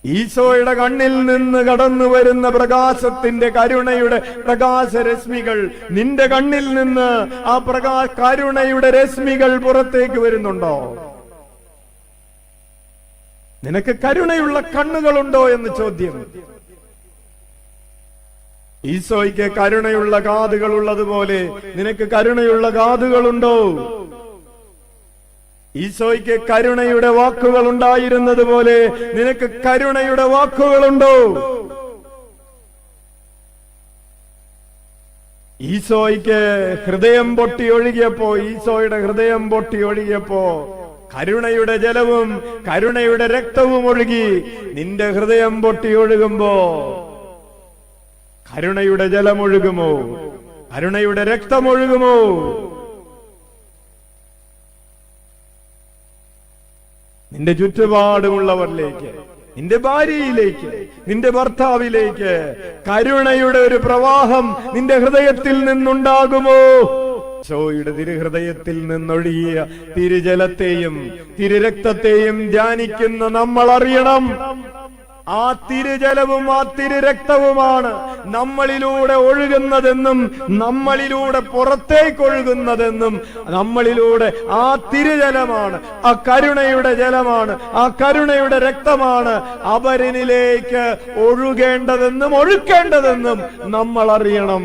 ഈശോയുടെ കണ്ണിൽ നിന്ന് കടന്നു വരുന്ന പ്രകാശത്തിന്റെ കരുണയുടെ പ്രകാശരശ്മികൾ നിന്റെ കണ്ണിൽ നിന്ന് ആ കരുണയുടെ രശ്മികൾ പുറത്തേക്ക് വരുന്നുണ്ടോ? നിനക്ക് കരുണയുള്ള കണ്ണുകളുണ്ടോ എന്ന് ചോദ്യം. ഈശോയ്ക്ക് കരുണയുള്ള കാതുകൾ ഉള്ളതുപോലെ നിനക്ക് കരുണയുള്ള കാതുകളുണ്ടോ? ഈശോയ്ക്ക് കരുണയുടെ വാക്കുകൾ ഉണ്ടായിരുന്നത് പോലെ നിനക്ക് കരുണയുടെ വാക്കുകളുണ്ടോ? ഈശോയ്ക്ക് ഹൃദയം പൊട്ടി ഒഴുകിയപ്പോ, ഈശോയുടെ ഹൃദയം പൊട്ടി ഒഴുകിയപ്പോ കരുണയുടെ ജലവും കരുണയുടെ രക്തവും ഒഴുകി. നിന്റെ ഹൃദയം പൊട്ടി ഒഴുകുമ്പോ കരുണയുടെ ജലമൊഴുകുമോ? കരുണയുടെ രക്തമൊഴുകുമോ? നിന്റെ ചുറ്റുപാടുമുള്ളവരിലേക്ക്, നിന്റെ ഭാര്യയിലേക്ക്, നിന്റെ ഭർത്താവിലേക്ക് കരുണയുടെ ഒരു പ്രവാഹം നിന്റെ ഹൃദയത്തിൽ നിന്നുണ്ടാകുമോ? ഈശോയുടെ തിരുഹൃദയത്തിൽ നിന്നൊഴുകിയ തിരുജലത്തെയും തിരുരക്തത്തെയും ധ്യാനിക്കുന്ന നമ്മൾ അറിയണം, ആ തിരുജലവും ആ തിരുരക്തവുമാണ് നമ്മളിലൂടെ ഒഴുകുന്നതെന്നും നമ്മളിലൂടെ പുറത്തേക്ക് ഒഴുകുന്നതെന്നും, നമ്മളിലൂടെ ആ തിരുജലമാണ്, ആ കരുണയുടെ ജലമാണ്, ആ കരുണയുടെ രക്തമാണ് അവരിലേക്ക് ഒഴുകേണ്ടതെന്നും ഒഴുക്കേണ്ടതെന്നും നമ്മൾ അറിയണം.